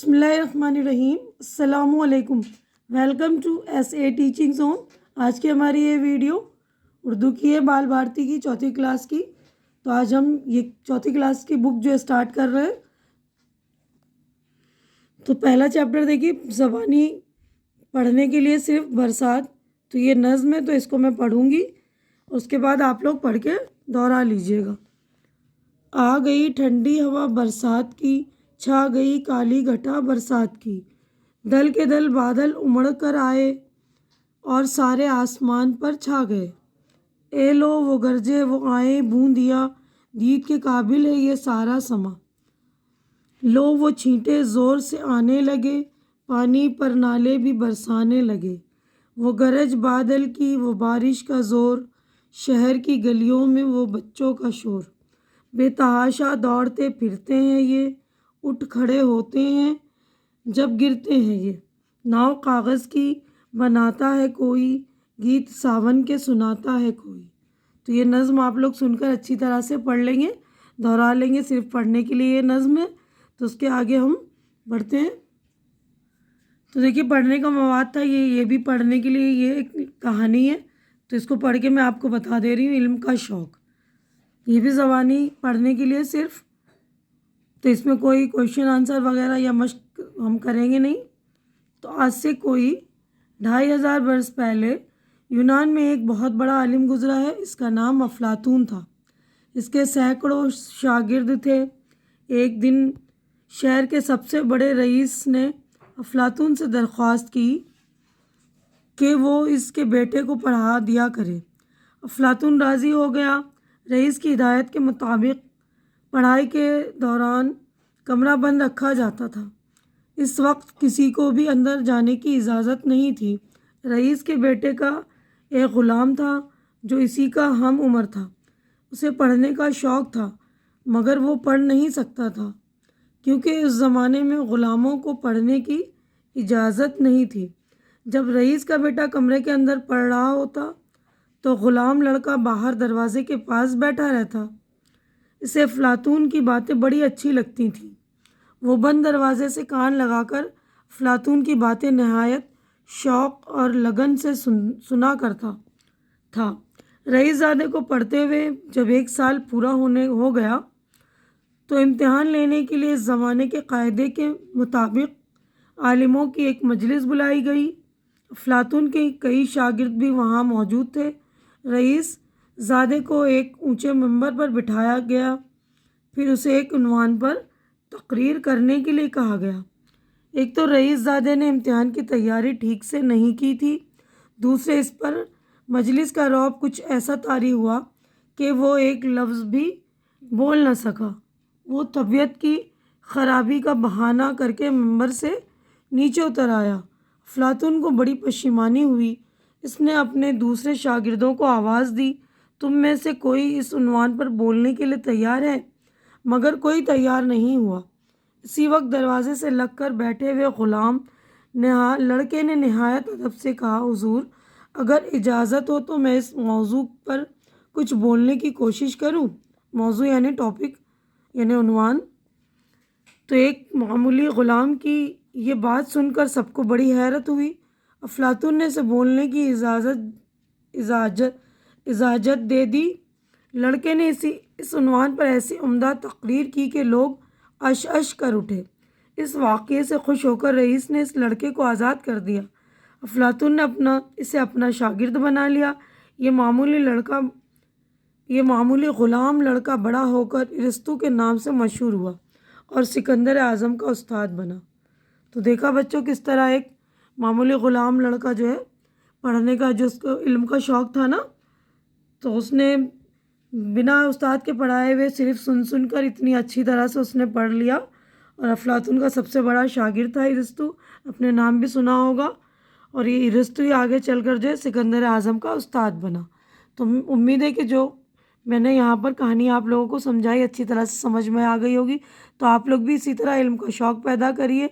بسم اللہ الرحمن الرحیم۔ السلام علیکم، welcome to S A teaching zone. آج کی ہماری یہ ویڈیو اردو کی ہے، بال بھارتی کی چوتھی کلاس کی۔ تو آج ہم یہ چوتھی کلاس کی بک جو اسٹارٹ کر رہے ہیں۔ تو پہلا چیپٹر دیکھیے، زبانی پڑھنے کے لیے صرف برسات۔ تو یہ نظم ہے، تو اس کو میں پڑھوں گی، اس کے بعد آپ لوگ پڑھ کے دوہرا لیجیے گا۔ آ گئی ٹھنڈی ہوا برسات کی، چھا گئی کالی گھٹا برسات کی، دل کے دل بادل امڑ کر آئے اور سارے آسمان پر چھا گئے۔ اے لو وہ گرجے وہ آئیں بوندیاں، دید کے قابل ہے یہ سارا سما۔ لو وہ چھینٹے زور سے آنے لگے، پانی پر نالے بھی برسانے لگے۔ وہ گرج بادل کی وہ بارش کا زور، شہر کی گلیوں میں وہ بچوں کا شور۔ بے تحاشا دوڑتے پھرتے ہیں یہ، اٹھ کھڑے ہوتے ہیں جب گرتے ہیں یہ۔ ناؤ کاغذ کی بناتا ہے کوئی، گیت ساون کے سناتا ہے کوئی۔ تو یہ نظم آپ لوگ سن کر اچھی طرح سے پڑھ لیں گے، دہرا لیں گے، صرف پڑھنے کے لیے یہ نظم ہے۔ تو اس کے آگے ہم پڑھتے ہیں۔ تو دیکھیے، پڑھنے کا مواد تھا یہ بھی پڑھنے کے لیے یہ ایک کہانی ہے، تو اس کو پڑھ کے میں آپ کو بتا دے رہی ہوں۔ علم کا شوق، یہ بھی زبانی پڑھنے کے لیے صرف، تو اس میں کوئی کویشچن آنسر وغیرہ یا مشق ہم کریں گے نہیں۔ تو آج سے کوئی 2500 برس پہلے یونان میں ایک بہت بڑا عالم گزرا ہے، اس کا نام افلاطون تھا۔ اس کے سینکڑوں شاگرد تھے۔ ایک دن شہر کے سب سے بڑے رئیس نے افلاطون سے درخواست کی کہ وہ اس کے بیٹے کو پڑھا دیا کرے۔ افلاطون راضی ہو گیا۔ رئیس کی ہدایت کے مطابق پڑھائی کے دوران کمرہ بند رکھا جاتا تھا۔ اس وقت کسی کو بھی اندر جانے کی اجازت نہیں تھی۔ رئیس کے بیٹے کا ایک غلام تھا جو اسی کا ہم عمر تھا۔ اسے پڑھنے کا شوق تھا، مگر وہ پڑھ نہیں سکتا تھا کیونکہ اس زمانے میں غلاموں کو پڑھنے کی اجازت نہیں تھی۔ جب رئیس کا بیٹا کمرے کے اندر پڑھ رہا ہوتا تو غلام لڑکا باہر دروازے کے پاس بیٹھا رہتا۔ اسے افلاطون کی باتیں بڑی اچھی لگتی تھیں۔ وہ بند دروازے سے کان لگا کر افلاطون کی باتیں نہایت شوق اور لگن سے سنا کرتا تھا۔ رئیس زادے کو پڑھتے ہوئے جب 1 سال پورا ہو گیا تو امتحان لینے کے لیے اس زمانے کے قاعدے کے مطابق عالموں کی ایک مجلس بلائی گئی۔ افلاطون کے کئی شاگرد بھی وہاں موجود تھے۔ رئیس زادے کو ایک اونچے منبر پر بٹھایا گیا، پھر اسے ایک عنوان پر تقریر کرنے کے لیے کہا گیا۔ ایک تو رئیس زادے نے امتحان کی تیاری ٹھیک سے نہیں کی تھی، دوسرے اس پر مجلس کا رعب کچھ ایسا طاری ہوا کہ وہ ایک لفظ بھی بول نہ سکا۔ وہ طبیعت کی خرابی کا بہانہ کر کے منبر سے نیچے اتر آیا۔ افلاطون کو بڑی پشیمانی ہوئی۔ اس نے اپنے دوسرے شاگردوں کو آواز دی، تم میں سے کوئی اس عنوان پر بولنے کے لیے تیار ہے؟ مگر کوئی تیار نہیں ہوا۔ اسی وقت دروازے سے لگ کر بیٹھے ہوئے غلام لڑکے نے نہایت ادب سے کہا، حضور، اگر اجازت ہو تو میں اس موضوع پر کچھ بولنے کی کوشش کروں۔ موضوع یعنی ٹاپک، یعنی عنوان۔ تو ایک معمولی غلام کی یہ بات سن کر سب کو بڑی حیرت ہوئی۔ افلاطون نے اسے بولنے کی اجازت دے دی۔ لڑکے نے اس عنوان پر ایسی عمدہ تقریر کی کہ لوگ اش اش کر اٹھے۔ اس واقعے سے خوش ہو کر رئیس نے اس لڑکے کو آزاد کر دیا۔ افلاطون نے اسے اپنا شاگرد بنا لیا۔ یہ معمولی غلام لڑکا بڑا ہو کر ارسطو کے نام سے مشہور ہوا اور سکندر اعظم کا استاد بنا۔ تو دیکھا بچوں، کس طرح ایک معمولی غلام لڑکا جو ہے پڑھنے کا، جو اس کو علم کا شوق تھا نا، تو اس نے بنا استاد کے پڑھائے ہوئے صرف سن کر اتنی اچھی طرح سے اس نے پڑھ لیا، اور افلاطون کا سب سے بڑا شاگرد تھا ارسطو، اپنے نام بھی سنا ہوگا، اور یہ ارسطو ہی آگے چل کر جو ہے سکندر اعظم کا استاد بنا۔ تو امید ہے کہ جو میں نے یہاں پر کہانی آپ لوگوں کو سمجھائی اچھی طرح سے سمجھ میں آ گئی ہوگی۔ تو آپ لوگ بھی اسی طرح علم کا شوق پیدا کریے،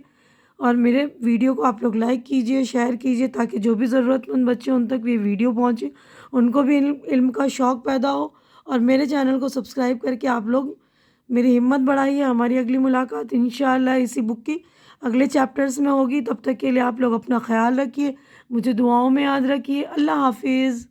اور میرے ویڈیو کو آپ لوگ لائک کیجئے، شیئر کیجئے، تاکہ جو بھی ضرورت مند بچے ان تک یہ ویڈیو پہنچے، ان کو بھی علم کا شوق پیدا ہو، اور میرے چینل کو سبسکرائب کر کے آپ لوگ میری ہمت بڑھائیے. ہماری اگلی ملاقات انشاءاللہ اسی بک کی اگلے چیپٹرز میں ہوگی. تب تک کے لیے آپ لوگ اپنا خیال رکھیے, مجھے دعاؤں میں یاد رکھیے. اللہ حافظ.